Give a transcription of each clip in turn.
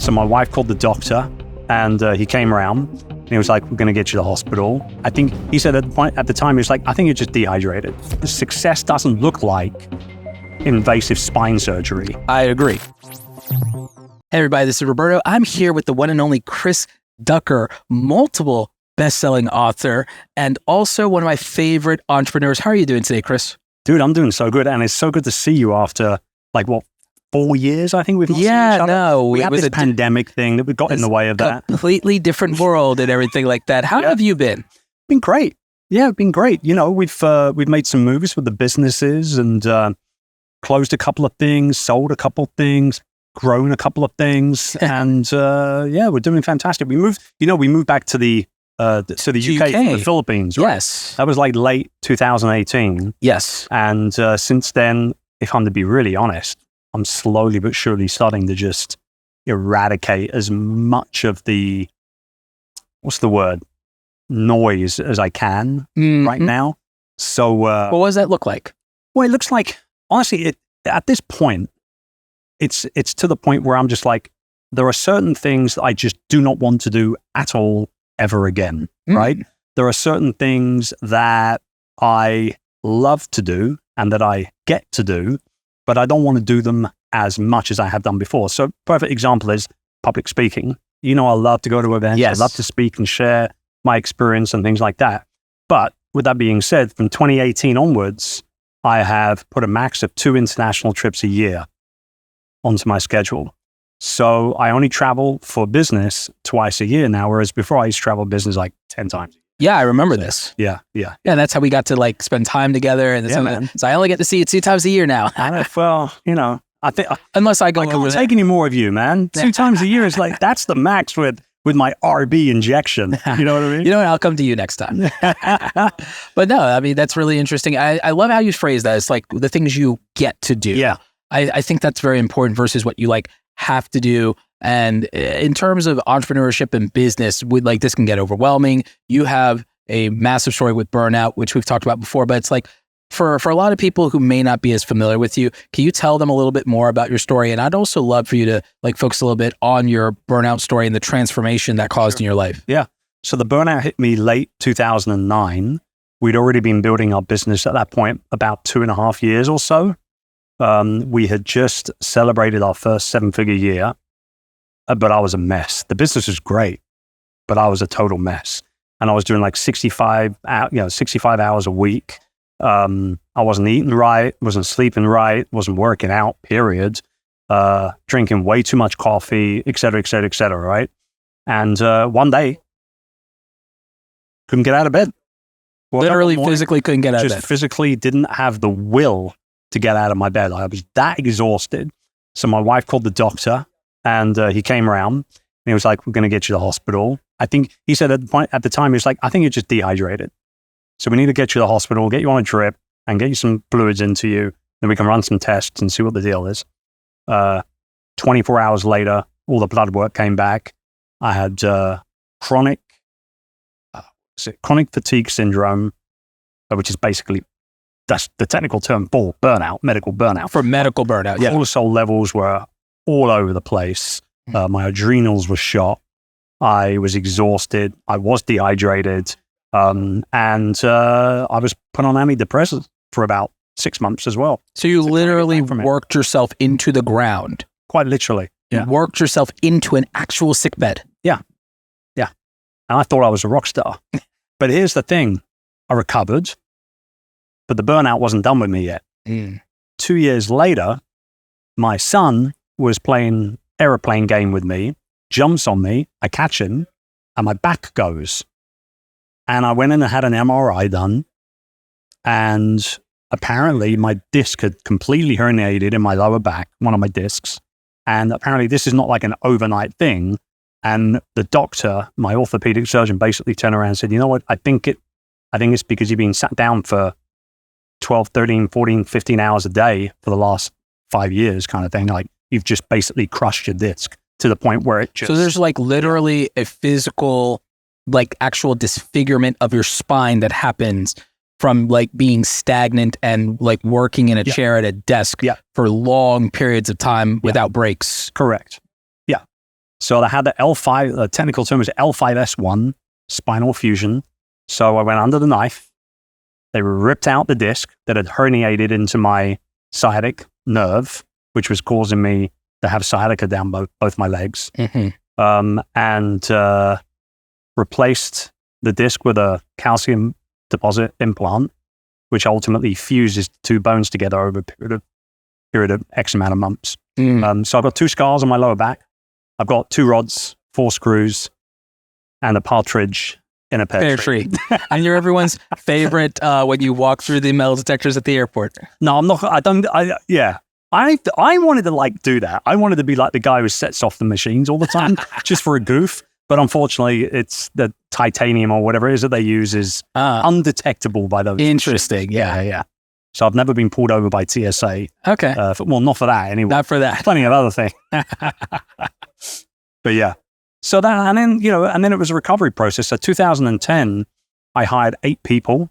So my wife called the doctor, and he came around, and he was like, we're going to get you to the hospital. I think he said at the time, he was like, I think you're just dehydrated. The success doesn't look like invasive spine surgery. I agree. Hey everybody, this is Roberto. I'm here with the one and only Chris DUCKER, multiple best-selling author, and also one of my favorite entrepreneurs. How are you doing today, Chris? Dude, I'm doing so good, and it's so good to see you after, 4 years, I think we've not seen each other. No. We had this pandemic thing that we got in the way of that. Completely different world and everything like that. How have you been? Been great. Yeah, been great. You know, we've made some moves with the businesses and closed a couple of things, sold a couple of things, grown a couple of things, and we're doing fantastic. We moved back to the UK from the Philippines, right? Yes. That was late 2018. Yes. And since then, if I'm to be really honest, I'm slowly but surely starting to just eradicate as much of the, noise as I can right now. So what does that look like? Well, it looks like, honestly, at this point, it's to the point where I'm just like, there are certain things that I just do not want to do at all ever again, right? There are certain things that I love to do and that I get to do, but I don't want to do them as much as I have done before. So perfect example is public speaking. You know, I love to go to events. Yes. I love to speak and share my experience and things like that. But with that being said, from 2018 onwards, I have put a max of 2 international trips a year onto my schedule. So I only travel for business twice a year now, whereas before I used to travel business 10 times. Yeah, I remember this. Yeah. Yeah, that's how we got to spend time together. And so I only get to see you 2 times a year now. Well, I think unless I go I over can't there. take any more of you, man. 2 times a year is that's the max with my RB injection. You know what I mean? You know what? I'll come to you next time. But no, I mean, that's really interesting. I love how you phrase that. It's like the things you get to do. Yeah. I think that's very important versus what you have to do. And in terms of entrepreneurship and business, this can get overwhelming. You have a massive story with Burnout, which we've talked about before, but it's for a lot of people who may not be as familiar with you, can you tell them a little bit more about your story? And I'd also love for you to focus a little bit on your burnout story and the transformation that caused in your life. Yeah. So the burnout hit me late 2009. We'd already been building our business at that point about 2.5 years or so. We had just celebrated our first 7-figure year, but I was a mess. The business was great, but I was a total mess. And I was doing 65 hours a week. I wasn't eating right, wasn't sleeping right, wasn't working out, period. Drinking way too much coffee, et cetera, et cetera, et cetera, right? And one day, couldn't get out of bed. Literally, physically couldn't get out of bed. Just physically didn't have the will to get out of my bed. I was that exhausted. So my wife called the doctor, and he came around, and he was like, we're going to get you to the hospital. I think he said at the time, he was like, I think you're just dehydrated. So we need to get you to the hospital, get you on a drip, and get you some fluids into you. Then we can run some tests and see what the deal is. 24 hours later, all the blood work came back. I had chronic fatigue syndrome, which is basically, that's the technical term for burnout, medical burnout. For medical burnout, yeah. Cortisol levels were all over the place. My adrenals were shot. I was exhausted. I was dehydrated. And I was put on antidepressants for about 6 months as well. So you literally worked yourself into the ground. Quite literally. You worked yourself into an actual sick bed. Yeah. Yeah. And I thought I was a rock star. But here's the thing. I recovered, but the burnout wasn't done with me yet. 2 years later, my son was playing airplane game with me, jumps on me, I catch him, and my back goes. And I went in and had an MRI done, and apparently my disc had completely herniated in my lower back, one of my discs. And apparently this is not an overnight thing. And the doctor, my orthopedic surgeon, basically turned around and said, you know what, I think it's because you've been sat down for 12, 13, 14, 15 hours a day for the last 5 years kind of thing. You've just basically crushed your disc to the point where it just... So there's literally a physical, actual disfigurement of your spine that happens from being stagnant and working in a chair at a desk for long periods of time without breaks. Correct. Yeah. So I had the L5, the technical term is L5S1 spinal fusion. So I went under the knife. They ripped out the disc that had herniated into my sciatic nerve, which was causing me to have sciatica down both my legs, and replaced the disc with a calcium deposit implant, which ultimately fuses the two bones together over a period of X amount of months. So I've got 2 scars on my lower back. I've got 2 rods, 4 screws, and a partridge in a pear tree. And you're everyone's favorite when you walk through the metal detectors at the airport. No, I'm not. I wanted to like do that. I wanted to be like the guy who sets off the machines all the time just for a goof. But unfortunately, it's the titanium or whatever it is that they use is undetectable by those. Interesting. Machines. Yeah. So I've never been pulled over by TSA. Okay. Well, not for that anyway. Not for that. Plenty of other things. But yeah. So that, and then it was a recovery process. So 2010, I hired 8 people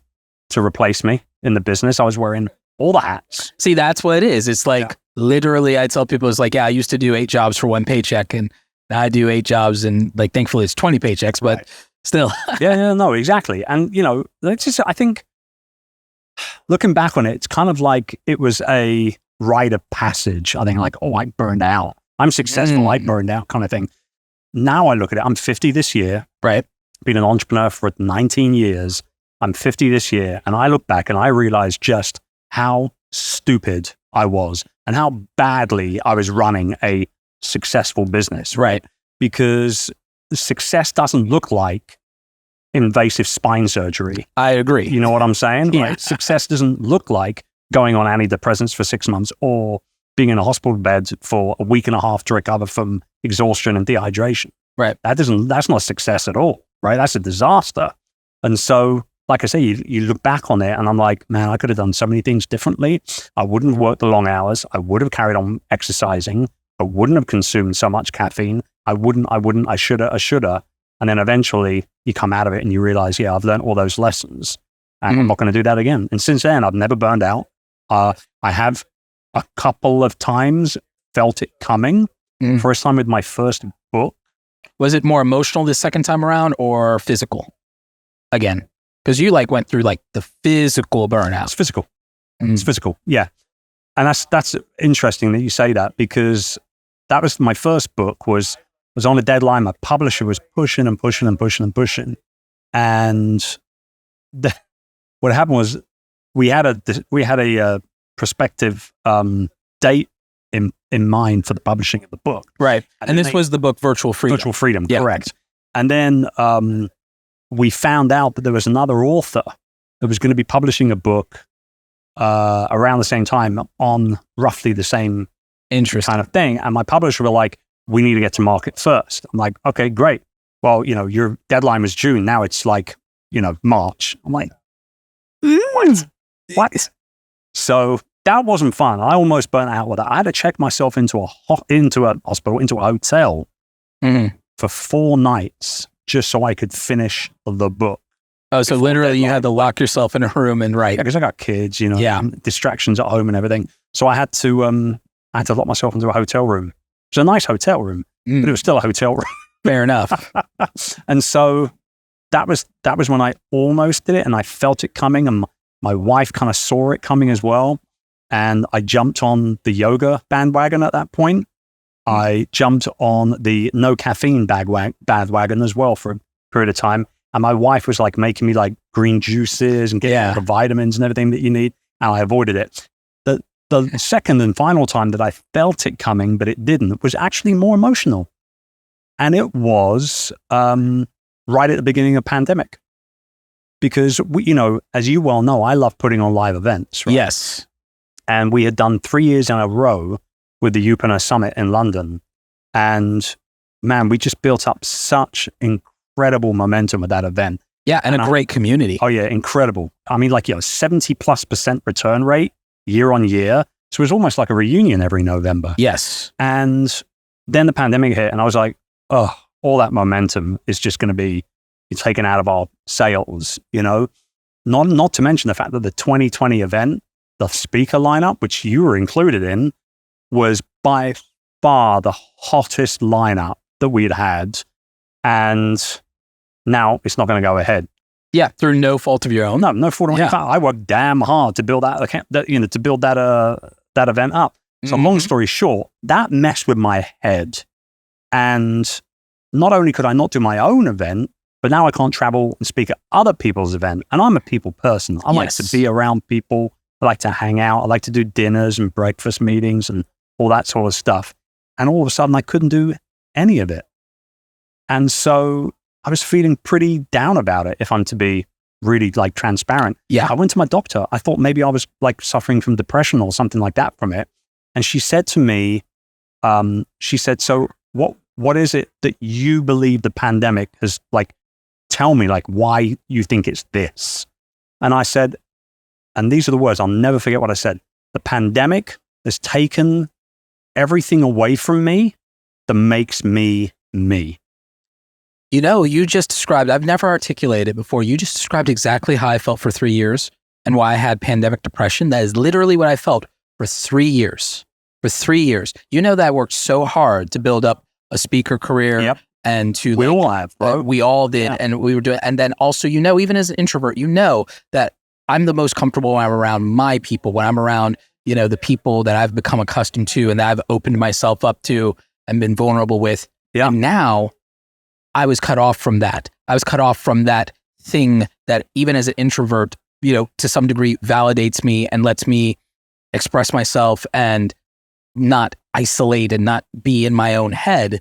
to replace me in the business. I was wearing all the hats. See, that's what it is. It's like literally, I tell people, it's like, I used to do 8 jobs for 1 paycheck, and now I do 8 jobs, and like, thankfully, it's 20 paychecks, but still. No, exactly. And it's just, I think, looking back on it, it's kind of like it was a rite of passage. I think like, I burned out. I'm successful. I burned out kind of thing. Now I look at it, I'm 50 this year. Right. Been an entrepreneur for 19 years. I'm 50 this year. And I look back and I realize just how stupid I was and how badly I was running a successful business. Right. Because success doesn't look like invasive spine surgery. I agree. You know what I'm saying? Yeah. Right? Success doesn't look like going on antidepressants for 6 months or being in a hospital bed for a week and a half to recover from exhaustion and dehydration. Right. That's not success at all, right? That's a disaster. And so, like I say, you look back on it and I'm like, man, I could have done so many things differently. I wouldn't have worked the long hours. I would have carried on exercising. I wouldn't have consumed so much caffeine. I shoulda. And then eventually you come out of it and you realize, I've learned all those lessons and I'm not going to do that again. And since then, I've never burned out. I have a couple of times felt it coming. First time with my first book. Was it more emotional this second time around or physical again? Because you went through the physical burnout. It's physical. It's physical. Yeah. And that's interesting that you say that, because that was my first book was on a deadline. My publisher was pushing and pushing and pushing and pushing. And what happened was we had a prospective date in mind for the publishing of the book. Right. And this was the book Virtual Freedom. Virtual Freedom, correct. And then we found out that there was another author that was going to be publishing a book around the same time on roughly the same kind of thing. And my publisher were like, we need to get to market first. I'm like, okay, great. Well, your deadline was June. Now it's March. I'm like, what? So that wasn't fun. I almost burnt out with that. I had to check myself into a hospital, into a hotel for 4 nights just so I could finish the book. Oh, so literally you had to lock yourself in a room and write. Yeah, because I got kids, distractions at home and everything. So I had to lock myself into a hotel room. It was a nice hotel room, but it was still a hotel room. Fair enough. And so that was when I almost did it, and I felt it coming, and my wife kind of saw it coming as well. And I jumped on the yoga bandwagon at that point. I jumped on the no caffeine bandwagon as well for a period of time. And my wife was making me green juices and getting all the vitamins and everything that you need. And I avoided it. The second and final time that I felt it coming, but it didn't, was actually more emotional. And it was right at the beginning of pandemic. Because, as you well know, I love putting on live events. Right? Yes. And we had done 3 years in a row with the Youpreneur Summit in London. And man, we just built up such incredible momentum with that event. Yeah, and a great community. Oh yeah, incredible. I mean, 70+% return rate year on year. So it was almost like a reunion every November. Yes. And then the pandemic hit and I was like, all that momentum is just going to be taken out of our sales, Not to mention the fact that the 2020 event, the speaker lineup, which you were included in, was by far the hottest lineup that we'd had. And now it's not going to go ahead. Yeah, through no fault of your own. No fault of my own. I worked damn hard to build that event up. So long story short, that messed with my head. And not only could I not do my own event, but now I can't travel and speak at other people's events. And I'm a people person. I like to be around people. I like to hang out. I like to do dinners and breakfast meetings and all that sort of stuff. And all of a sudden, I couldn't do any of it. And so I was feeling pretty down about it, if I'm to be really like transparent. Yeah. I went to my doctor. I thought maybe I was like suffering from depression or something like that from it. And she said to me, so what is it that you believe the pandemic has like, tell me like why you think it's this? And I said, and these are the words, I'll never forget what I said. The pandemic has taken everything away from me that makes me me. You know, you just described, I've never articulated it before. You just described exactly how I felt for 3 years and why I had pandemic depression. That is literally what I felt for 3 years. For 3 years. You know that I worked so hard to build up a speaker career and to we all have, bro. We all did. Yeah. And we were doing, and then also, you know, even as an introvert, you know that I'm the most comfortable when I'm around my people, when I'm around, you know, the people that I've become accustomed to and that I've opened myself up to and been vulnerable with. Yeah. And now I was cut off from that. I was cut off from that thing that even as an introvert, you know, to some degree validates me and lets me express myself and not isolate and not be in my own head.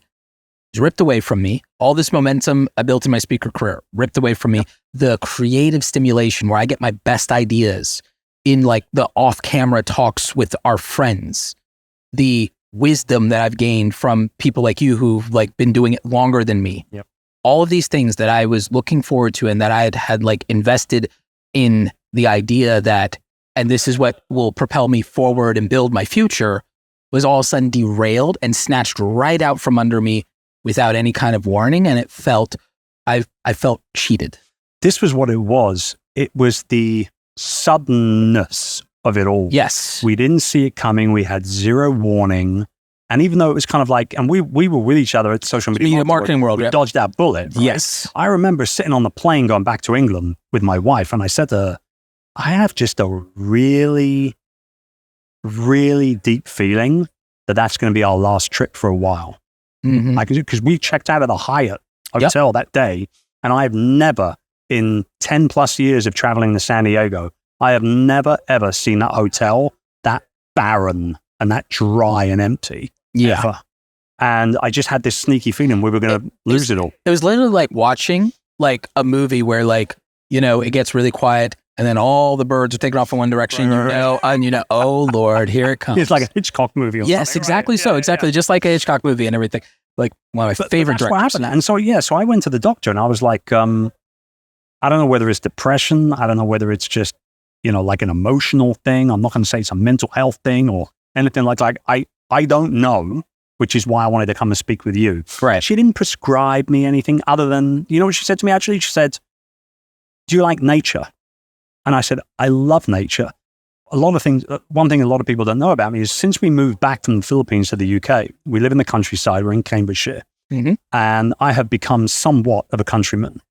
Is ripped away from me. All this momentum I built in my speaker career, ripped away from me. The creative stimulation where I get my best ideas in like the off-camera talks with our friends, the wisdom that I've gained from people like you who've like been doing it longer than me. Yep. All of these things that I was looking forward to and that I had like invested in the idea that, and this is what will propel me forward and build my future, was all of a sudden derailed and snatched right out from under me without any kind of warning. And it felt, I felt cheated. This was what it was. It was the suddenness of it all. Yes. We didn't see it coming. We had zero warning. And even though it was kind of like, and we were with each other at social media marketing world, we dodged that bullet. Right? Yes. I remember sitting on the plane going back to England with my wife, and I said to her, I have just a really, really deep feeling that that's going to be our last trip for a while. Mm-hmm. Because we checked out of the Hyatt hotel that day, and I've never, in 10 plus years of traveling to San Diego, I have never, ever seen that hotel that barren and that dry and empty. Yeah. Ever. And I just had this sneaky feeling we were going to lose it all. It was literally like watching like a movie where like, you know, it gets really quiet and then all the birds are taken off in one direction, and you know, oh Lord, here it comes. It's like a Hitchcock movie or yes, something. Exactly. Right? So exactly. Just like a Hitchcock movie and everything. Like one of my favorite directors. What happened. And so, so I went to the doctor and I was like, I don't know whether it's depression. I don't know whether it's just, you know, like an emotional thing. I'm not going to say it's a mental health thing or anything like I don't know, which is why I wanted to come and speak with you. Right. She didn't prescribe me anything other than, you know what she said to me actually? She said, do you like nature? And I said, I love nature. A lot of things, one thing a lot of people don't know about me is since we moved back from the Philippines to the UK, we live in the countryside, we're in Cambridgeshire, and I have become somewhat of a countryman.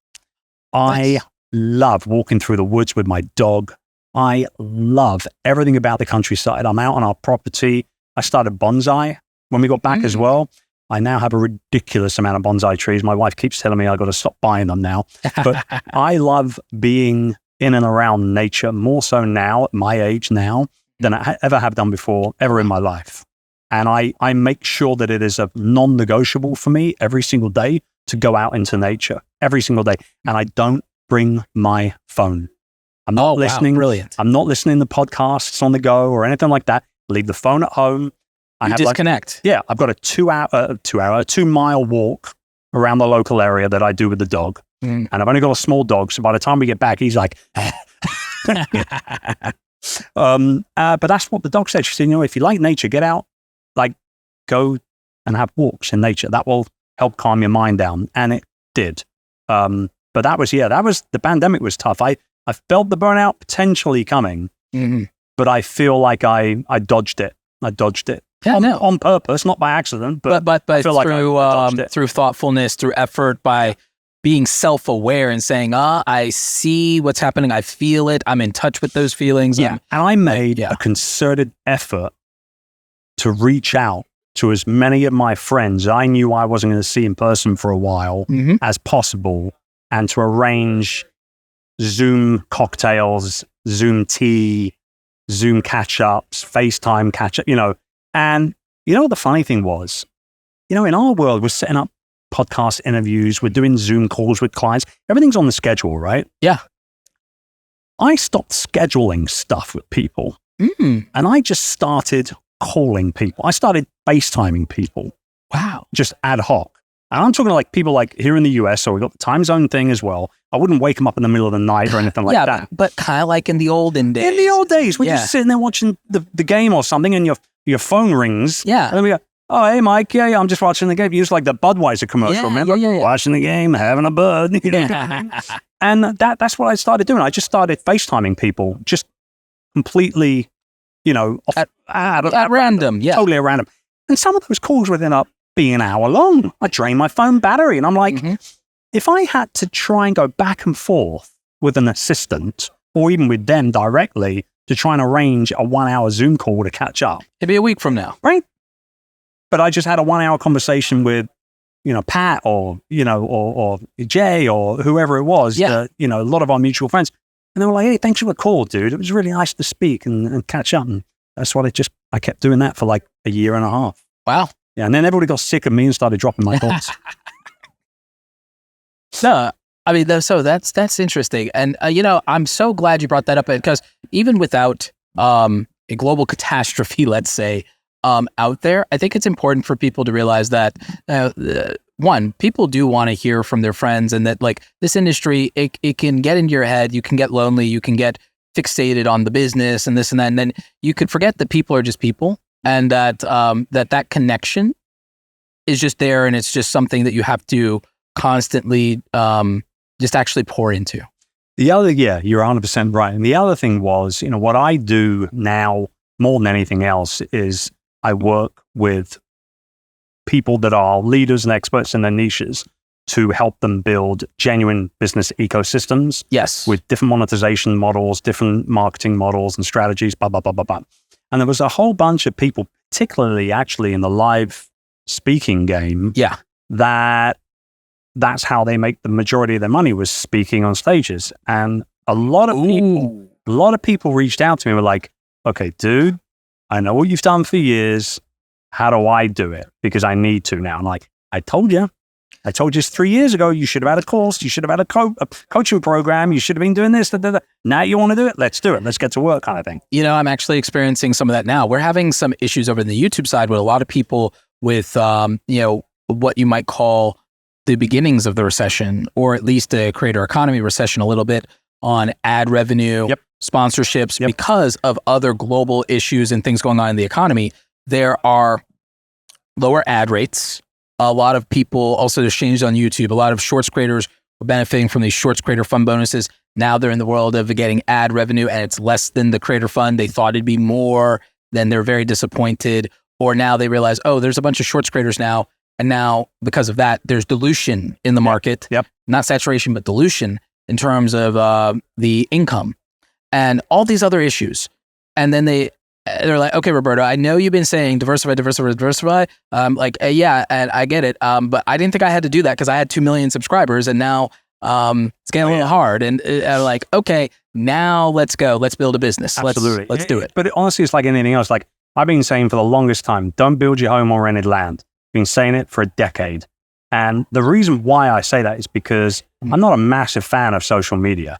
I love walking through the woods with my dog. I love everything about the countryside. I'm out on our property. I started bonsai when we got back as well. I now have a ridiculous amount of bonsai trees. My wife keeps telling me I've got to stop buying them now. But I love being in and around nature more so now at my age now than I ever have done before, ever in my life. And I make sure that it is a non-negotiable for me every single day to go out into nature every single day. And I don't bring my phone. I'm not listening. Wow, brilliant. I'm not listening to podcasts on the go or anything like that. Leave the phone at home. You disconnect. I've got a 2 mile walk around the local area that I do with the dog. And I've only got a small dog. So by the time we get back, he's like, but that's what the dog said. She said, you know, if you like nature, get out, like go and have walks in nature. That will help calm your mind down. And it did. But that was the pandemic was tough. I felt the burnout potentially coming, but I feel like I dodged it. on purpose, not by accident. But I feel through thoughtfulness, through effort, by being self-aware and saying, I see what's happening. I feel it. I'm in touch with those feelings. Yeah. And I made a concerted effort to reach out to as many of my friends I knew I wasn't going to see in person for a while as possible, and to arrange Zoom cocktails, Zoom tea, Zoom catch-ups, FaceTime catch-up, And what the funny thing was? In our world, we're setting up podcast interviews, we're doing Zoom calls with clients. Everything's on the schedule, right? Yeah. I stopped scheduling stuff with people, and I just started calling people. I started FaceTiming people. Wow. Just ad hoc. And I'm talking like people like here in the US, so we got the time zone thing as well. I wouldn't wake them up in the middle of the night or anything like that. But kind of like in the olden days. In the old days, we're just sitting there watching the game or something, and your phone rings. Yeah. And then we go, oh, hey, Mike. Yeah, I'm just watching the game. Use like the Budweiser commercial, remember? Yeah. Watching the game, having a bud. And that's what I started doing. I just started FaceTiming people, just completely, at random. Yeah. Totally at random. And some of those calls would end up being an hour long. I drained my phone battery. And I'm like, if I had to try and go back and forth with an assistant or even with them directly to try and arrange a 1 hour Zoom call to catch up. It'd be a week from now. Right. But I just had a 1 hour conversation with, Pat or Jay or whoever it was, a lot of our mutual friends. And they were like, hey, thanks for the call, dude. It was really nice to speak and catch up. And that's what I kept doing that for like a year and a half. Wow. Yeah. And then everybody got sick of me and started dropping my calls. No, I mean, so that's interesting. And, I'm so glad you brought that up because even without a global catastrophe, let's say, out there, I think it's important for people to realize that, one, people do want to hear from their friends, and that like this industry, it can get into your head. You can get lonely. You can get fixated on the business and this and that. And then you could forget that people are just people, and that that connection is just there. And it's just something that you have to constantly just actually pour into. The other, you're 100% right. And the other thing was, what I do now more than anything else is I work with people that are leaders and experts in their niches to help them build genuine business ecosystems. Yes. With different monetization models, different marketing models and strategies, blah, blah, blah, blah, blah. And there was a whole bunch of people, particularly actually in the live speaking game, that's how they make the majority of their money, was speaking on stages. And a lot of people reached out to me and were like, okay, dude, I know what you've done for years. How do I do it? Because I need to now. And like, I told you 3 years ago, you should have had a course. You should have had a coaching program. You should have been doing this. Now you want to do it? Let's do it. Let's get to work kind of thing. I'm actually experiencing some of that now. We're having some issues over in the YouTube side with a lot of people with, what you might call the beginnings of the recession, or at least a creator economy recession a little bit, on ad revenue, sponsorships, because of other global issues and things going on in the economy. There are lower ad rates. A lot of people, also there's changes on YouTube. A lot of shorts creators were benefiting from these shorts creator fund bonuses. Now they're in the world of getting ad revenue, and it's less than the creator fund. They thought it'd be more, then they're very disappointed. Or now they realize, there's a bunch of shorts creators now. And now because of that, there's dilution in the market. Not saturation, but dilution in terms of the income and all these other issues. And then they're like, okay, Roberto, I know you've been saying diversify. And I get it. But I didn't think I had to do that because I had 2 million subscribers, and now it's getting a little hard. And I'm like, okay, now let's go. Let's build a business. Absolutely. Let's do it. But honestly, it's like anything else. Like I've been saying for the longest time, don't build your home on rented land. Been saying it for a decade. And the reason why I say that is because I'm not a massive fan of social media.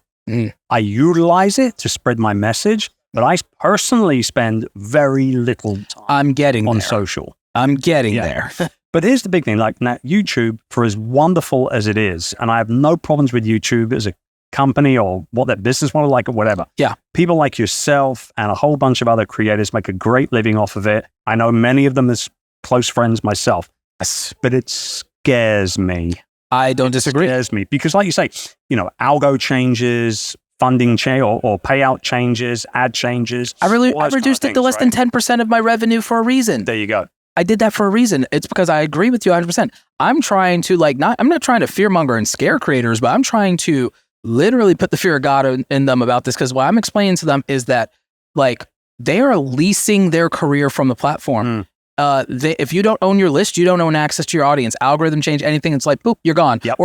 I utilize it to spread my message, but I personally spend very little time on social. I'm getting there. But here's the big thing, like now, YouTube, for as wonderful as it is, and I have no problems with YouTube as a company or what their business model like or whatever. People like yourself and a whole bunch of other creators make a great living off of it. I know many of them as close friends myself, but it scares me. I don't disagree. It scares me because, like you say, algo changes, funding change or payout changes, ad changes. I reduced it to less than 10% of my revenue for a reason. There you go. I did that for a reason. It's because I agree with you 100%. I'm trying to I'm not trying to fearmonger and scare creators, but I'm trying to literally put the fear of God in them about this, because what I'm explaining to them is that like they are leasing their career from the platform. If you don't own your list, you don't own access to your audience. Algorithm change, anything, it's like, boop, you're gone. Yep.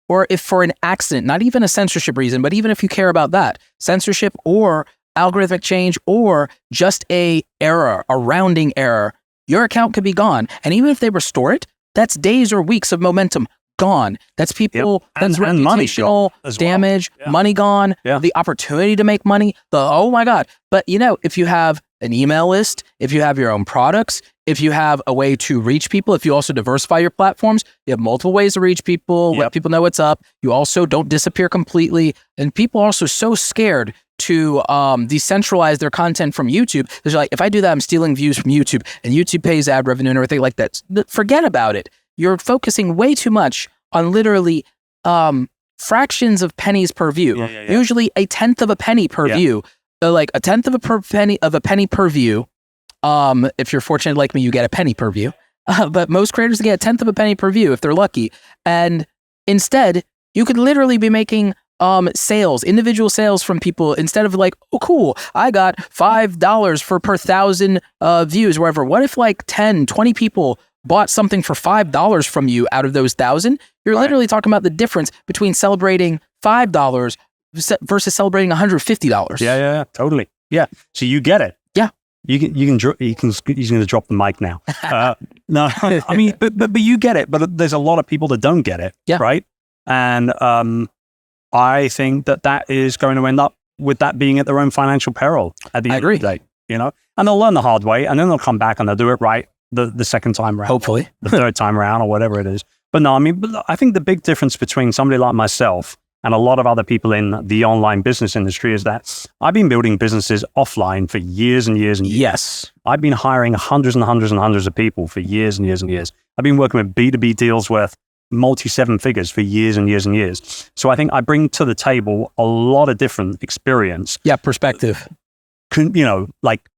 Or if for an accident, not even a censorship reason, but even if you care about that, censorship or algorithmic change or just a rounding error, your account could be gone. And even if they restore it, that's days or weeks of momentum gone. That's people, that's reputational damage, money gone, the opportunity to make money, oh my God. But if you have an email list, if you have your own products, if you have a way to reach people, if you also diversify your platforms, you have multiple ways to reach people, let people know what's up. You also don't disappear completely. And people are also so scared to decentralize their content from YouTube. They're like, if I do that, I'm stealing views from YouTube, and YouTube pays ad revenue and everything like that. Forget about it. You're focusing way too much on literally fractions of pennies per view. Usually a tenth of a penny per view. Like a tenth of a penny per view. If you're fortunate like me, you get a penny per view. But most creators get a tenth of a penny per view if they're lucky. And instead, you could literally be making individual sales from people, instead of like, oh cool, I got $5 per 1,000 views, wherever. What if like 10, 20 people bought something for $5 from you out of those 1,000? You're literally talking about the difference between celebrating $5 versus celebrating $150. Yeah, totally. Yeah. So you get it. Yeah. He's going to drop the mic now. No, I mean, but you get it. But there's a lot of people that don't get it. Yeah. Right. And I think that is going to end up with that being at their own financial peril at the end of the day, and they'll learn the hard way, and then they'll come back and they'll do it right the second time around. Hopefully. The third time around or whatever it is. But no, I mean, I think the big difference between somebody like myself and a lot of other people in the online business industry is that I've been building businesses offline for years and years and years. Yes. I've been hiring hundreds and hundreds and hundreds of people for years and years and years. I've been working with B2B deals worth multi-seven figures for years and years and years. So I think I bring to the table a lot of different experience. Yeah, perspective. Like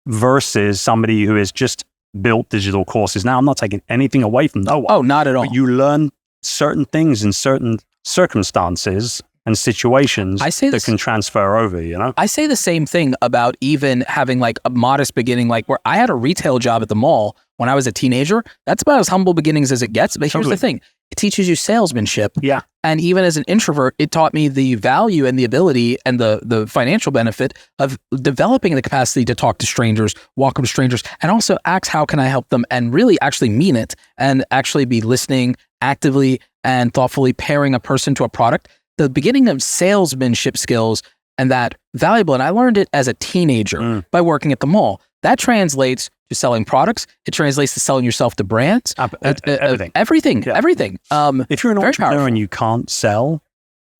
versus somebody who has just built digital courses. Now, I'm not taking anything away from no one. Oh, not at all. But you learn certain things in certain circumstances and situations that can transfer over, I say the same thing about even having like a modest beginning, like where I had a retail job at the mall when I was a teenager. That's about as humble beginnings as it gets. But here's the thing. It teaches you salesmanship. Yeah. And even as an introvert, it taught me the value and the ability and the financial benefit of developing the capacity to talk to strangers, walk up to strangers, and also ask, how can I help them? And really actually mean it and actually be listening actively and thoughtfully pairing a person to a product. The beginning of salesmanship skills and that valuable. And I learned it as a teenager by working at the mall. That translates to selling products. It translates to selling yourself to brands. Everything. Everything. Yeah. Everything. If you're an entrepreneur and you can't sell,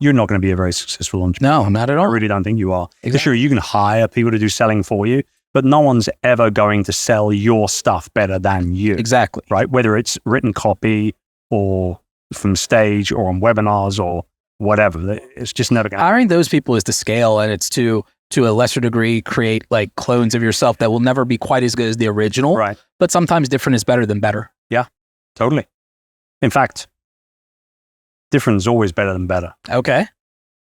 you're not going to be a very successful entrepreneur. No, not at all. I really don't think you are. Exactly. Sure, you can hire people to do selling for you, but no one's ever going to sell your stuff better than you. Exactly. Right? Whether it's written copy or from stage or on webinars or whatever, it's just never going to. Hiring those people is to scale, and it's to a lesser degree create like clones of yourself that will never be quite as good as the original. Right. But sometimes different is better than better. Yeah, totally. In fact, different is always better than better. Okay.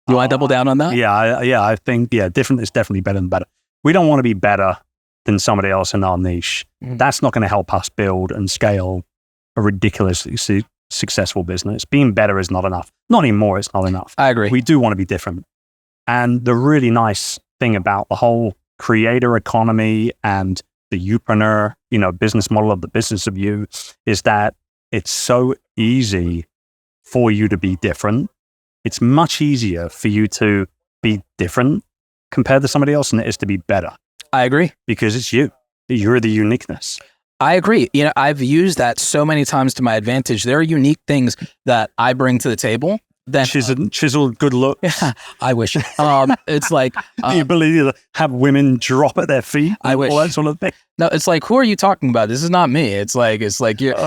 You want to double down on that? Yeah, I think, different is definitely better than better. We don't want to be better than somebody else in our niche. That's not going to help us build and scale a ridiculously successful business. Being better is not enough. Not anymore, it's not enough. I agree. We do want to be different. And the really nice thing about the whole creator economy and the youpreneur, business model of the business of you is that it's so easy for you to be different. It's much easier for you to be different compared to somebody else than it is to be better. I agree. Because it's you. You're the uniqueness. I agree. I've used that so many times to my advantage. There are unique things that I bring to the table. That chiseled good look. Yeah, I wish. It's like the ability to have women drop at their feet. I wish. All that sort of thing. No, it's like, who are you talking about? This is not me. It's like you're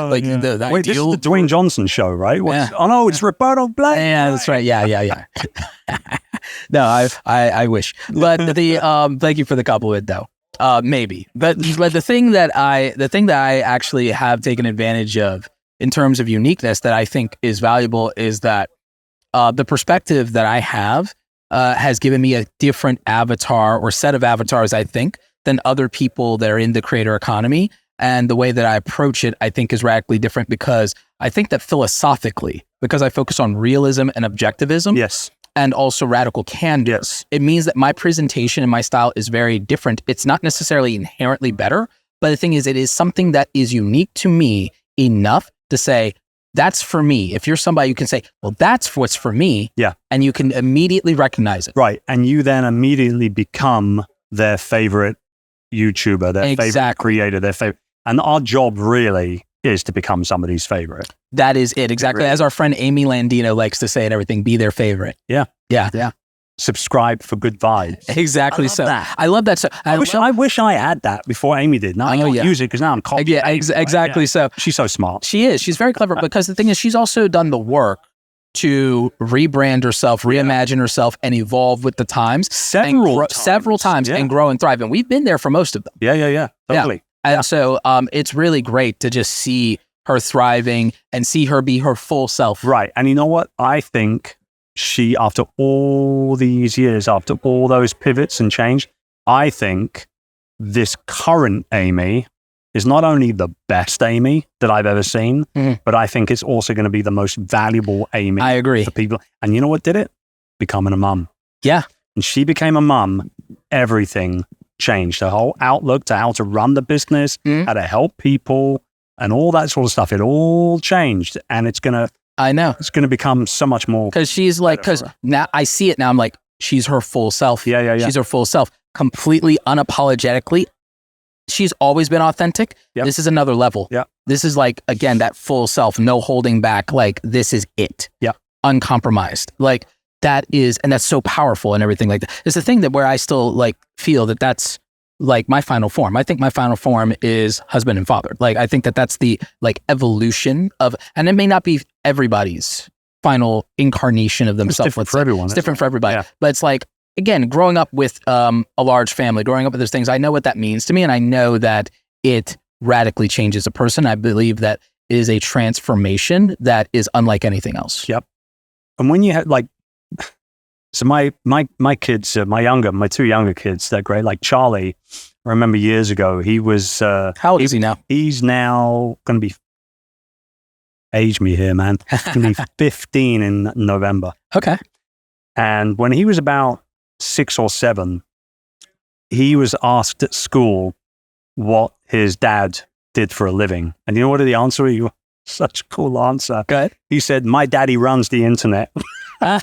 Wait, this is the Dwayne Johnson show, right? Oh no, it's Roberto Black. Yeah, that's right. Yeah. No, I wish. But thank you for the compliment though. Maybe. But the thing that I actually have taken advantage of in terms of uniqueness that I think is valuable is that the perspective that I have has given me a different avatar or set of avatars, I think, than other people that are in the creator economy. And the way that I approach it, I think, is radically different because I think that philosophically, because I focus on realism and objectivism, yes, and also radical candor, yes, it means that my presentation and my style is very different. It's not necessarily inherently better, but the thing is, it is something that is unique to me enough to say, that's for me. If you're somebody, you can say, well, that's what's for me. Yeah. And you can immediately recognize it. Right. And you then immediately become their favorite YouTuber, their favorite creator, their favorite. And our job really is to become somebody's favorite. That is it. Exactly. As our friend Amy Landino likes to say and everything, be their favorite. Yeah. Yeah. Yeah. Subscribe for good vibes. Exactly. I love that. So I wish I had that before Amy did. Now I can't use it because now I'm copying. Yeah, exactly. Yeah. So she's so smart. She is. She's very clever because the thing is, she's also done the work to rebrand herself, reimagine herself, and evolve with the times. Several times and grow and thrive. And we've been there for most of them. Yeah. Totally. Yeah. And so it's really great to just see her thriving and see her be her full self. Right. And you know what? I think she, after all these years, after all those pivots and change, I think this current Amy is not only the best Amy that I've ever seen, but I think it's also going to be the most valuable Amy. I agree. For people. And you know what did it? Becoming a mum. Yeah. And she became a mum. Everything changed. Her whole outlook to how to run the business, how to help people, and all that sort of stuff. It all changed. And it's going to, I know. It's going to become so much more. Because she's like, because now I see it now. I'm like, she's her full self. Yeah. She's her full self. Completely unapologetically. She's always been authentic. Yep. This is another level. Yeah. This is like, again, that full self, no holding back. Like, this is it. Yeah. Uncompromised. Like, that is, and that's so powerful and everything like that. It's the thing that where I still like feel that that's like my final form. I think my final form is husband and father. Like, I think that that's the like evolution of, and it may not be everybody's final incarnation of themselves. It's different for everyone. It's different for everybody. Yeah. But it's like, again, growing up with a large family, growing up with those things, I know what that means to me. And I know that it radically changes a person. I believe that it is a transformation that is unlike anything else. Yep. And when you had like, so my kids, my two younger kids, they're great. Like Charlie, I remember years ago, he was... How old is he now? He's now going to be... Age me here, man. He's going to be 15 in November. Okay. And when he was about 6 or 7, he was asked at school what his dad did for a living. And you know what the answer was? Such a cool answer. Go ahead. He said, my daddy runs the internet. I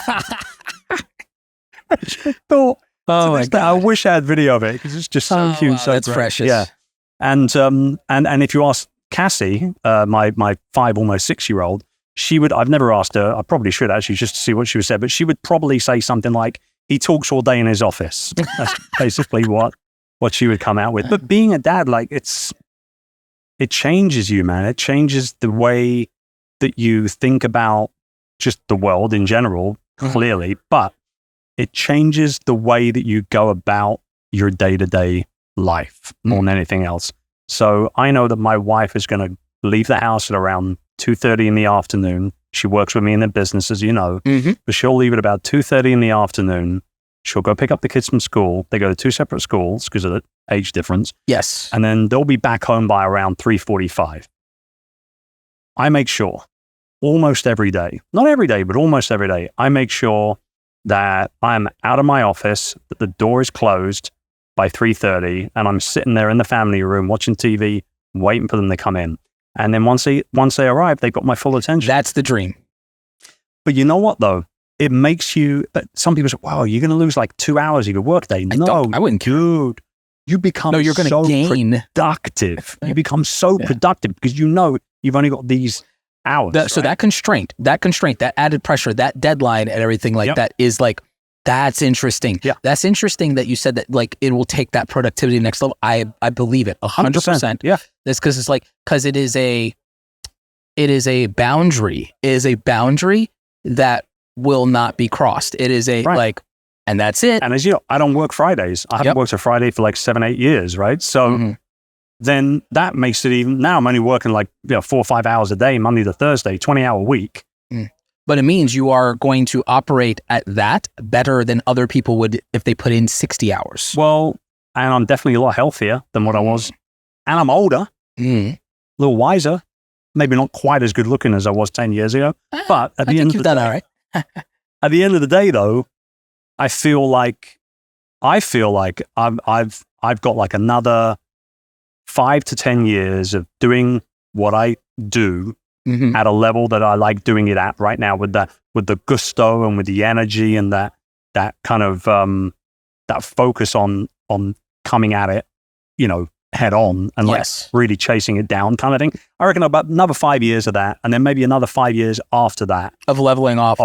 thought, my God. I wish I had video of it because it's just so cute. Wow, so that's great. Precious. Yeah. And if you ask Cassie, my 5, almost 6-year-old, she would, I've never asked her, I probably should actually just to see what she would say, but she would probably say something like, he talks all day in his office. That's basically what she would come out with. But being a dad, like it changes you, man. It changes the way that you think about just the world in general, clearly, but it changes the way that you go about your day-to-day life more than anything else. So I know that my wife is going to leave the house at around 2:30 in the afternoon. She works with me in the business, as you know, but she'll leave at about 2:30 in the afternoon. She'll go pick up the kids from school. They go to 2 separate schools because of the age difference. Yes. And then they'll be back home by around 3:45. I make sure almost every day, not every day, but almost every day, I make sure that I'm out of my office, that the door is closed by 3:30, and I'm sitting there in the family room watching TV, waiting for them to come in. And then once they arrive, they've got my full attention. That's the dream. But you know what, though? It makes you, some people say, wow, you're going to lose like 2 hours of your workday. No, I wouldn't. Dude, you become you're going to gain. Productive. You become so productive because you know you've only got these hours. So that constraint, that added pressure, that deadline and everything like that is like, that's interesting. Yeah. That's interesting that you said that like it will take that productivity next level. I believe it 100%. Yeah. That's because it's like, because it is a boundary. It is a boundary that will not be crossed. It is a like, And that's it. And as you know, I don't work Fridays. I haven't worked a Friday for like 7-8 years, right? So then that makes it even, now I'm only working like 4 or 5 hours a day, Monday to Thursday, 20-hour week. But it means you are going to operate at that better than other people would if they put in 60 hours. Well, and I'm definitely a lot healthier than what I was. And I'm older, a little wiser, maybe not quite as good looking as I was 10 years ago. But at the end of the day, all right. at the end of the day, though, I feel like I've got like another 5 to 10 years of doing what I do at a level that I like doing it at right now, with the gusto and with the energy and that kind of that focus on coming at it, head on and like really chasing it down kind of thing. I reckon about another 5 years of that, and then maybe another 5 years after that of leveling off,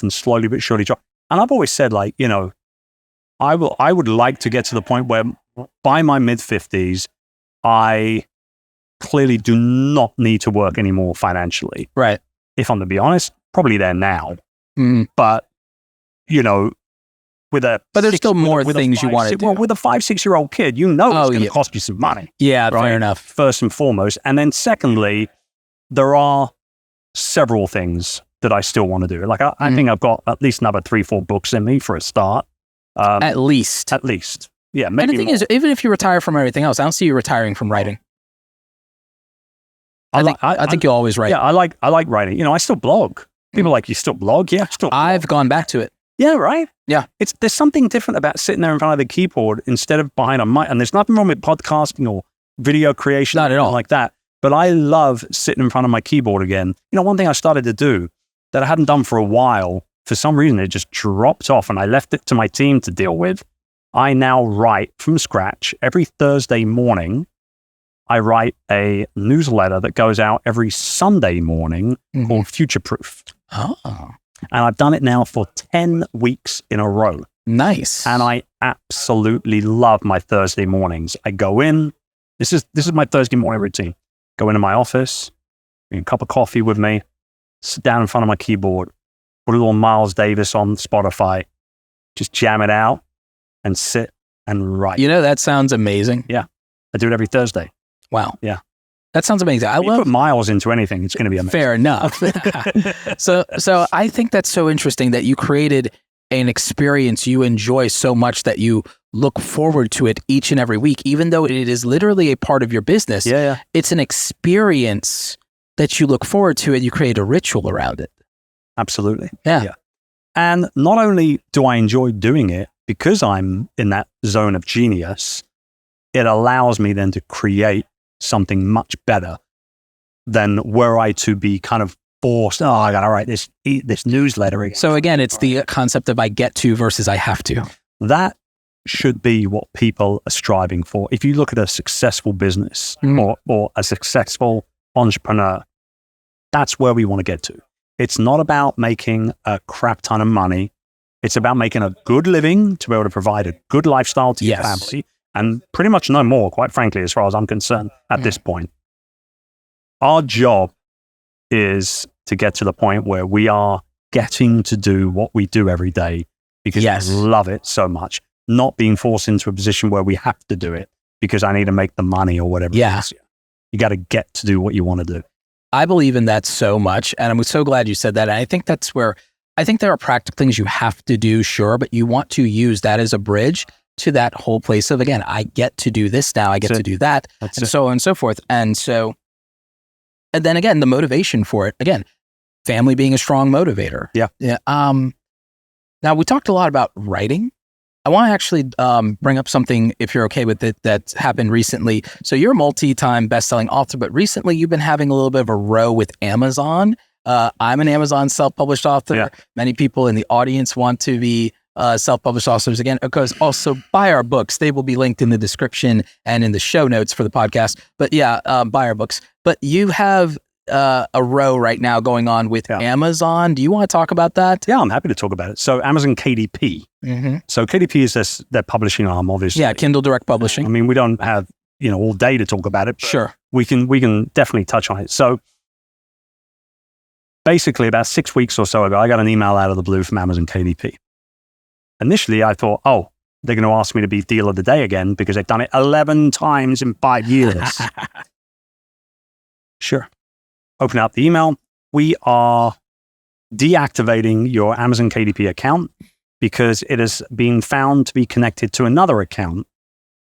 and slowly but surely drop. And I've always said, like, I would like to get to the point where by my mid-50s, I clearly do not need to work anymore financially. Right. If I'm to be honest, probably there now. But, but there's still more things you want to do. Well, with a 5-6-year-old kid, it's going to cost you some money. Yeah, right? Fair enough. First and foremost. And then secondly, there are several things that I still want to do. Like, I think I've got at least another 3-4 books in me for a start. At least. Yeah. And the thing is, even if you retire from everything else, I don't see you retiring from writing. I think you'll always write. Yeah, I like writing. I still blog. People are like, you still blog? Yeah, I've gone back to it. Yeah, right? Yeah. There's something different about sitting there in front of the keyboard instead of behind a mic. And there's nothing wrong with podcasting or video creation. Not at all. Like that. But I love sitting in front of my keyboard again. One thing I started to do that I hadn't done for a while, for some reason, it just dropped off and I left it to my team to deal with. I now write from scratch every Thursday morning. I write a newsletter that goes out every Sunday morning called Future Proof. Oh. And I've done it now for 10 weeks in a row. Nice. And I absolutely love my Thursday mornings. I go in, this is my Thursday morning routine. Go into my office, bring a cup of coffee with me, sit down in front of my keyboard, put a little Miles Davis on Spotify, just jam it out and sit and write. That sounds amazing. Yeah. I do it every Thursday. Wow. Yeah. That sounds amazing. You put miles into anything, it's going to be amazing. Fair enough. So I think that's so interesting that you created an experience you enjoy so much that you look forward to it each and every week, even though it is literally a part of your business. Yeah. It's an experience that you look forward to, and you create a ritual around it. Absolutely. Yeah. And not only do I enjoy doing it because I'm in that zone of genius, it allows me then to create something much better than were I to be kind of forced, I got to write this newsletter again. So again, it's the concept of I get to versus I have to. That should be what people are striving for. If you look at a successful business or a successful entrepreneur, that's where we want to get to. It's not about making a crap ton of money. It's about making a good living to be able to provide a good lifestyle to your family, and pretty much no more, quite frankly, as far as I'm concerned at this point. Our job is to get to the point where we are getting to do what we do every day because we love it so much, not being forced into a position where we have to do it because I need to make the money or whatever it is. You got to get to do what you want to do. I believe in that so much, and I'm so glad you said that. And I think that's where, I think there are practical things you have to do, sure, but you want to use that as a bridge to that whole place of, again, I get to do this now, I get to do that, and so on and so forth. And then again, the motivation for it, again, family being a strong motivator. Yeah. Now, we talked a lot about writing. I want to actually bring up something, if you're okay with it, that's happened recently. So you're a multi-time best-selling author, but recently you've been having a little bit of a row with Amazon. I'm an Amazon self-published author. Yeah. Many people in the audience want to be self-published authors again, because also buy our books. They will be linked in the description and in the show notes for the podcast. But buy our books. But you have a row right now going on with Amazon. Do you want to talk about that? Yeah, I'm happy to talk about it. So Amazon KDP. So KDP is their publishing arm, obviously. Yeah, Kindle Direct Publishing. I mean, we don't have all day to talk about it. Sure, we can definitely touch on it. So basically, about 6 weeks or so ago, I got an email out of the blue from Amazon KDP. initially I thought, oh, they're going to ask me to be deal of the day again because they've done it 11 times in 5 years. Sure. Open up the email. We are deactivating your Amazon KDP account because it has been found to be connected to another account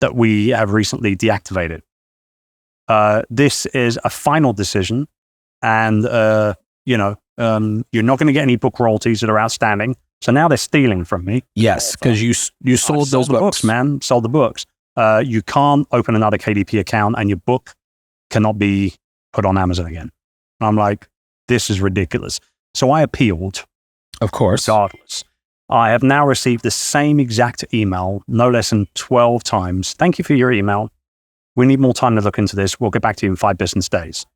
that we have recently deactivated. This is a final decision, and you're not going to get any book royalties that are outstanding. So now they're stealing from me. Yes, because you sold those books, man. Sold the books. You can't open another KDP account, and your book cannot be put on Amazon again. And I'm like, this is ridiculous. So I appealed. Of course. Regardless. I have now received the same exact email, no less than 12 times. Thank you for your email. We need more time to look into this. We'll get back to you in 5 business days.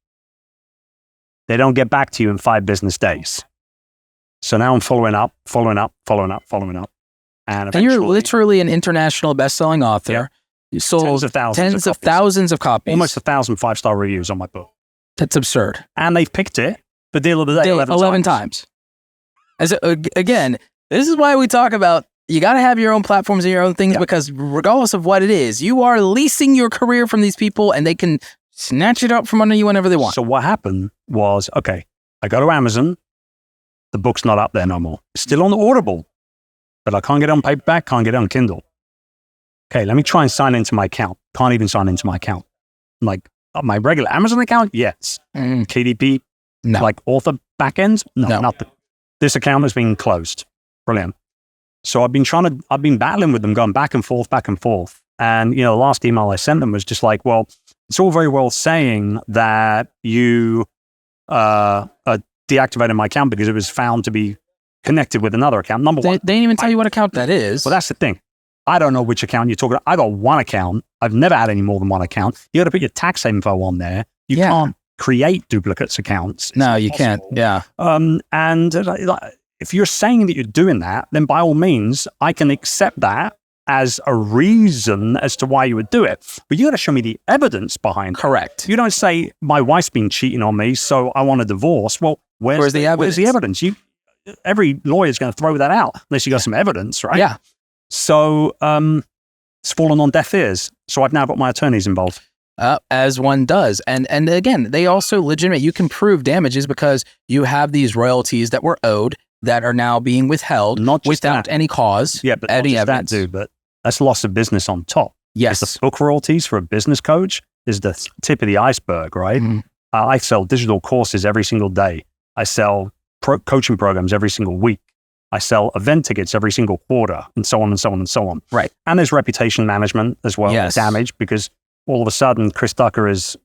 They don't get back to you in 5 business days. So now I'm following up. And you're literally an international best-selling author. Yeah. You sold tens of thousands of copies. Almost 1,000 5-star reviews on my book. That's absurd. And they've picked it for deal of the day 11 times. Again, this is why we talk about you got to have your own platforms and your own things, because regardless of what it is, you are leasing your career from these people and they can snatch it up from under you whenever they want. So what happened was, okay, I go to Amazon. The book's not up there no more. It's still on Audible, but I can't get it on paperback, can't get it on Kindle. Okay, let me try and sign into my account. Can't even sign into my account. I'm like, my regular Amazon account? Yes. KDP? No. Like author backend? No, nothing. This account has been closed. Brilliant. So I've been battling with them, going back and forth. And, the last email I sent them was just like, well, it's all very well saying that you deactivated my account because it was found to be connected with another account. Number one. They didn't even tell you what account that is. Well, that's the thing. I don't know which account you're talking about. I got one account. I've never had any more than one account. You got to put your tax info on there. You can't create duplicates accounts. No, you can't. Yeah. And if you're saying that you're doing that, then by all means, I can accept that as a reason as to why you would do it. But you got to show me the evidence behind it. Correct. You don't say, my wife's been cheating on me, so I want a divorce. Well, where's the evidence? Where's the evidence? Every lawyer's going to throw that out unless you got some evidence, right? Yeah. So it's fallen on deaf ears. So I've now got my attorneys involved. As one does. And again, they also legitimate, you can prove damages because you have these royalties that were owed that are now being withheld without any cause. Yeah, but any not just evidence. That, dude, but that's loss of business on top. Yes. The book royalties for a business coach is the tip of the iceberg, right? Mm-hmm. I sell digital courses every single day. I sell coaching programs every single week. I sell event tickets every single quarter, and so on and so on and so on. Right. And there's reputation management as well, damage, because all of a sudden Chris Ducker is,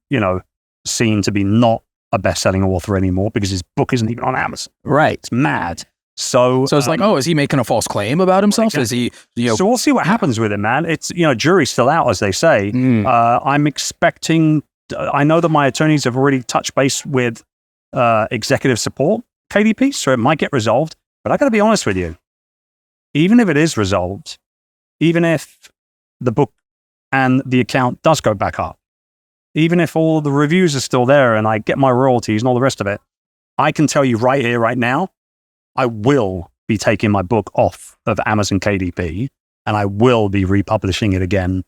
seen to be not a best-selling author anymore because his book isn't even on Amazon. Right. It's mad. So it's like, is he making a false claim about himself? Exactly. Is he, So we'll see what happens with it, man. It's, jury's still out, as they say. I'm expecting, I know that my attorneys have already touched base with executive support, KDP, so it might get resolved. But I got to be honest with you. Even if it is resolved, even if the book and the account does go back up, even if all the reviews are still there and I get my royalties and all the rest of it, I can tell you right here, right now, I will be taking my book off of Amazon KDP and I will be republishing it again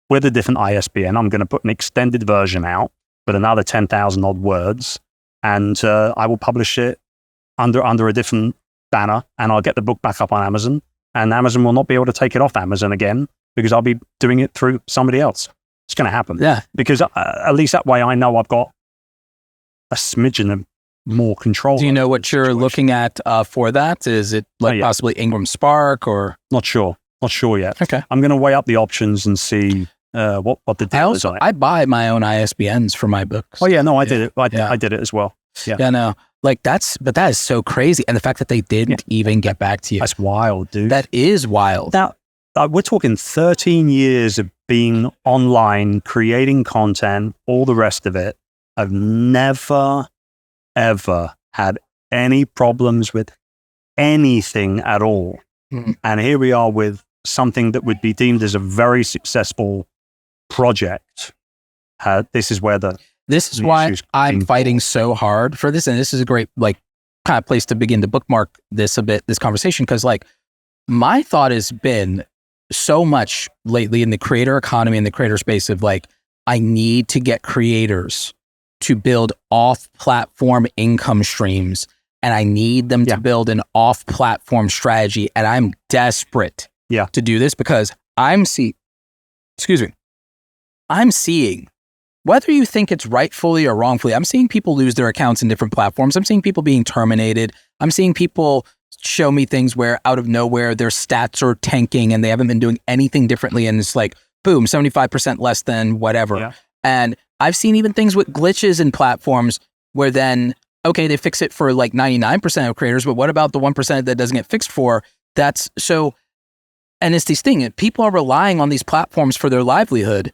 with a different ISBN. I'm going to put an extended version out with another 10,000 odd words, and I will publish it under a different banner, and I'll get the book back up on Amazon, and Amazon will not be able to take it off Amazon again because I'll be doing it through somebody else. It's going to happen. Yeah. Because at least that way I know I've got a smidgen of more control. Do you know what you're looking at for that? Is it possibly Ingram Spark or? Not sure yet. Okay. I'm going to weigh up the options and see what the deal is on it. I buy my own ISBNs for my books. Oh yeah, no, I did it. I did it as well. Yeah. Yeah, no. Like that is so crazy. And the fact that they didn't even get back to you. That's wild, dude. That is wild. Now, we're talking 13 years of being online, creating content, all the rest of it. I've never, ever had any problems with anything at all. Mm-hmm. And here we are with something that would be deemed as a very successful project. This is why I'm fighting so hard for this. And this is a great, kind of place to begin to bookmark this a bit, this conversation. Cause My thought has been so much lately in the creator economy and the creator space of like, I need to get creators to build off-platform income streams, and I need them to build an off-platform strategy. And I'm desperate to do this because I'm seeing, whether you think it's rightfully or wrongfully, I'm seeing people lose their accounts in different platforms. I'm seeing people being terminated. I'm seeing people show me things where out of nowhere, their stats are tanking and they haven't been doing anything differently. And it's like, boom, 75% less than whatever. Yeah. And I've seen even things with glitches in platforms where then, okay, they fix it for like 99% of creators, but what about the 1% that doesn't get fixed for? That's so, and it's these things, people are relying on these platforms for their livelihood.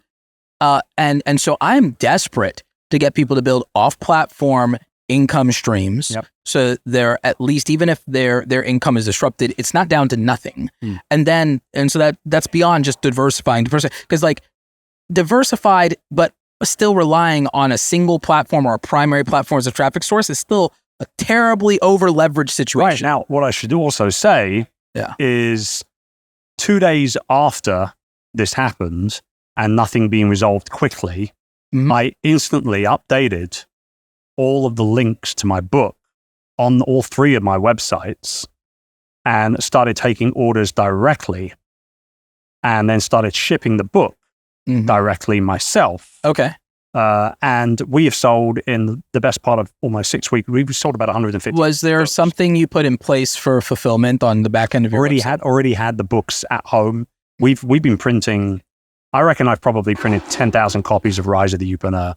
And so I'm desperate to get people to build off-platform income streams. Yep. So they're at least, even if their income is disrupted, it's not down to nothing. And so that's beyond just diversifying, because like diversified, but still relying on a single platform or a primary platform as a traffic source is still a terribly over-leveraged situation. Right. Now, what I should also say is 2 days after this happened and nothing being resolved quickly, I instantly updated all of the links to my book on all 3 of my websites and started taking orders directly, and then started shipping the book directly myself. Okay. And we have sold, in the best part of almost 6 weeks, we've sold about 150. Was there books. Something you put in place for fulfillment on the back end of your website? Already had the books at home. We've been printing, I reckon I've probably printed 10,000 copies of Rise of the Upreneur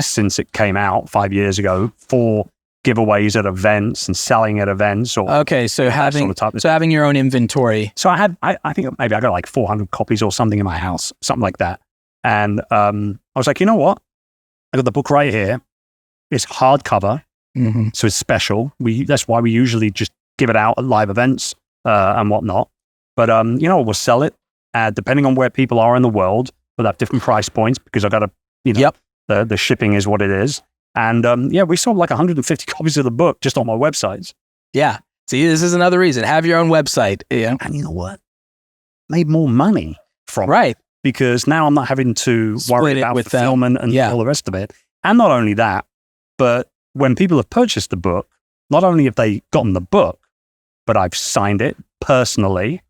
since it came out 5 years ago, for giveaways at events and selling at events. So having your own inventory. So I think maybe I got like 400 copies or something in my house, something like that. And I was like, you know what? I got the book right here. It's hardcover, so it's special. That's why we usually just give it out at live events and whatnot. But we'll sell it depending on where people are in the world. We'll have different price points because I got to, the shipping is what it is. And we sold like 150 copies of the book just on my websites. Yeah. See, this is another reason. Have your own website. Yeah. And you know what? Made more money from it. Because now I'm not having to worry about fulfillment and all the rest of it. And not only that, but when people have purchased the book, not only have they gotten the book, but I've signed it personally.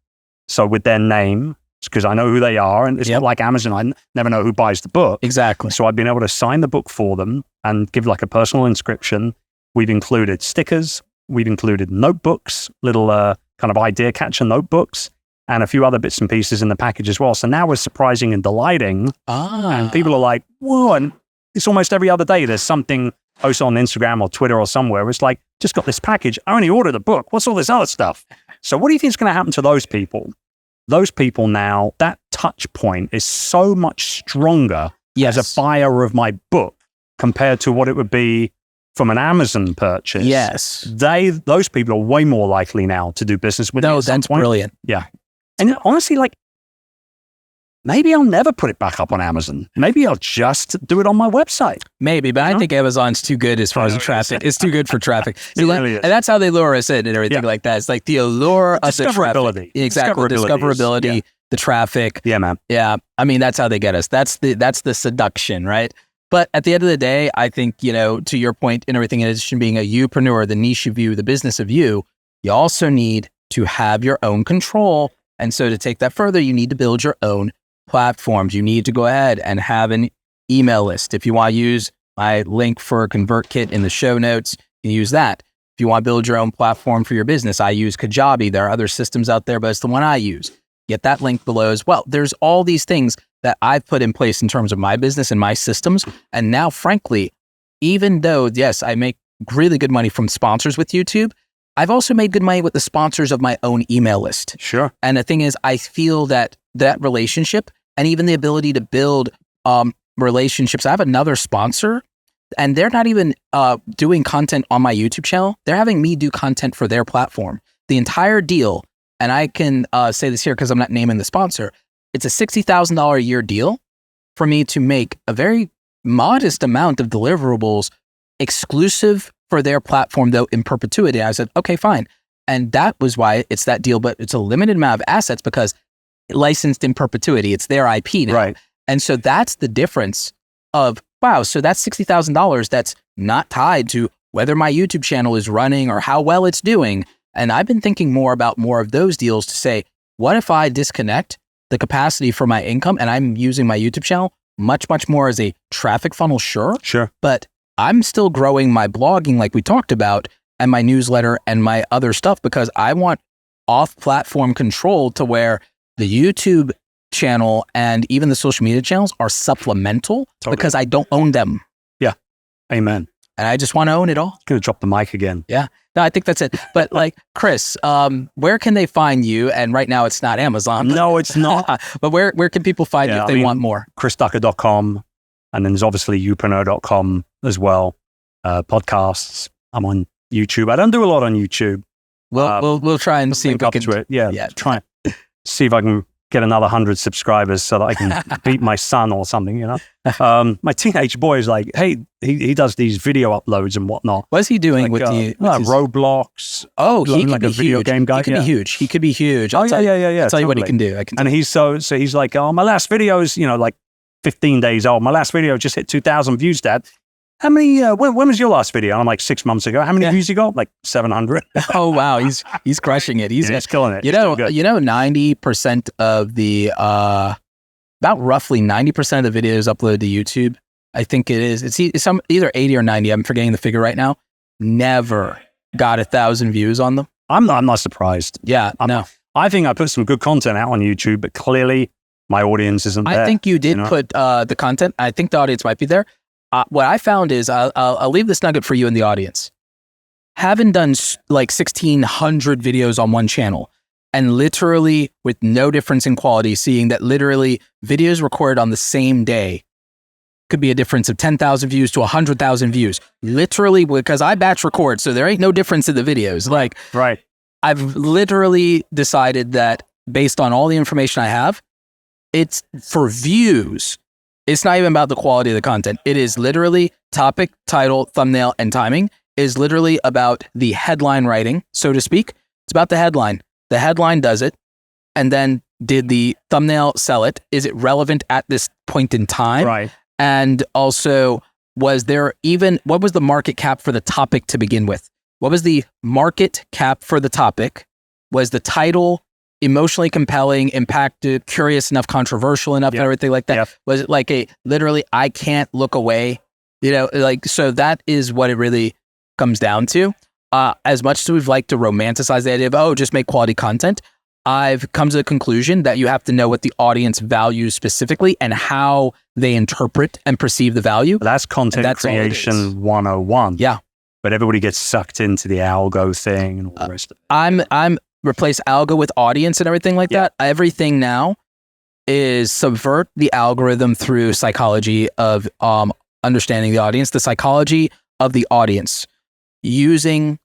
So with their name, because I know who they are. And it's not like Amazon. I never know who buys the book. Exactly. So I've been able to sign the book for them and give like a personal inscription. We've included stickers. We've included notebooks, little kind of idea catcher notebooks, and a few other bits and pieces in the package as well. So now we're surprising and delighting. And people are like, whoa, and it's almost every other day there's something posted on Instagram or Twitter or somewhere where it's like, just got this package. I only ordered a book. What's all this other stuff? So what do you think is going to happen to those people? Those people now, that touch point is so much stronger as a buyer of my book compared to what it would be from an Amazon purchase. Yes. Those people are way more likely now to do business with me. No, that's brilliant. Yeah. And honestly, like, maybe I'll never put it back up on Amazon. Maybe I'll just do it on my website. Maybe, but I think Amazon's too good as far as the traffic. It's too good for traffic. And that's how they lure us in and everything like that. It's like the allure of the traffic. Exactly. Discoverability, the traffic. Yeah, man. Yeah. I mean, that's how they get us. That's the seduction, right? But at the end of the day, I think, to your point and everything, in addition to being a youpreneur, the niche of you, the business of you also need to have your own control. And so to take that further, you need to build your own platforms. You need to go ahead and have an email list. If you want to use my link for a ConvertKit in the show notes, you can use that. If you want to build your own platform for your business, I use Kajabi. There are other systems out there, but it's the one I use. Get that link below as well. There's all these things that I've put in place in terms of my business and my systems. And now, frankly, even though, yes, I make really good money from sponsors with YouTube, I've also made good money with the sponsors of my own email list. Sure. And the thing is, I feel that relationship and even the ability to build relationships. I have another sponsor and they're not even doing content on my YouTube channel. They're having me do content for their platform. The entire deal, and I can say this here because I'm not naming the sponsor, it's a $60,000 a year deal for me to make a very modest amount of deliverables exclusive for their platform, though in perpetuity. I said, okay, fine. And that was why it's that deal, but it's a limited amount of assets because licensed in perpetuity. It's their IP now. Right. And so that's the difference of, wow, so that's $60,000 that's not tied to whether my YouTube channel is running or how well it's doing. And I've been thinking more about more of those deals to say, what if I disconnect the capacity for my income and I'm using my YouTube channel much, much more as a traffic funnel? Sure. But I'm still growing my blogging like we talked about and my newsletter and my other stuff because I want off-platform control to where the YouTube channel and even the social media channels are supplemental because I don't own them. Yeah. Amen. And I just want to own it all. Gonna drop the mic again. Yeah. No, I think that's it. But like, Chris, where can they find you? And right now it's not Amazon. No, it's not. But where can people find you if they want more? ChrisDucker.com. And then there's obviously youpreneur.com as well. Podcasts. I'm on YouTube. I don't do a lot on YouTube. We'll try and see if we can. Yeah. Try and see if I can get another 100 subscribers so that I can beat my son or something, you know? My teenage boy is like, hey, he does these video uploads and whatnot. What's he doing with the Roblox? Oh, he could like be a video huge. game guy. He could be huge. He could be huge. Yeah. I'll tell you what he can do. And he's so he's like, oh, my last video is, like 15 days old. My last video just hit 2,000 views, Dad. How many, when was your last video? And I'm like 6 months ago. How many views you got? Like 700. Oh, wow. He's crushing it. He's killing it. 90% of the, about roughly 90% of the videos uploaded to YouTube. I think it is. It's either 80 or 90. I'm forgetting the figure right now. Never got 1,000 views on them. I'm not surprised. Yeah, no. I think I put some good content out on YouTube, but clearly my audience isn't there. I think you did put the content. I think the audience might be there. What I found is, I'll leave this nugget for you in the audience. Having done like 1,600 videos on one channel and literally with no difference in quality, seeing that literally videos recorded on the same day could be a difference of 10,000 views to 100,000 views. Literally, because I batch record, so there ain't no difference in the videos. Like, right. I've literally decided that based on all the information I have, it's for views. It's not even about the quality of the content. It is literally topic, title, thumbnail, and timing. It is literally about the headline writing, so to speak. It's about the headline. The headline does it. And then did the thumbnail sell it? Is it relevant at this point in time? Right. And also, what was the market cap for the topic to begin with? What was the market cap for the topic? Was the title emotionally compelling, impacted, curious enough, controversial enough, and everything like that? Yep. Was it like literally, I can't look away, so that is what it really comes down to. As much as we've liked to romanticize the idea of, just make quality content, I've come to the conclusion that you have to know what the audience values specifically and how they interpret and perceive the value. That's content creation 101. Yeah. But everybody gets sucked into the algo thing and all the rest of it. I'm replace algo with audience and everything like that. Everything now is subvert the algorithm through psychology of understanding the audience, the psychology of the audience, using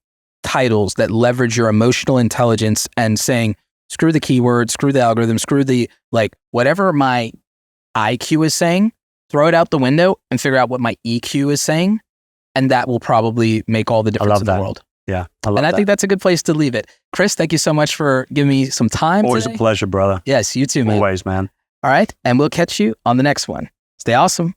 titles that leverage your emotional intelligence and saying, screw the keywords, screw the algorithm, screw the, whatever my IQ is saying, throw it out the window and figure out what my EQ is saying. And that will probably make all the difference in the world. Yeah. I think that's a good place to leave it. Chris, thank you so much for giving me some time. Always a pleasure, brother. Yes, you too, man. Always, man. All right. And we'll catch you on the next one. Stay awesome.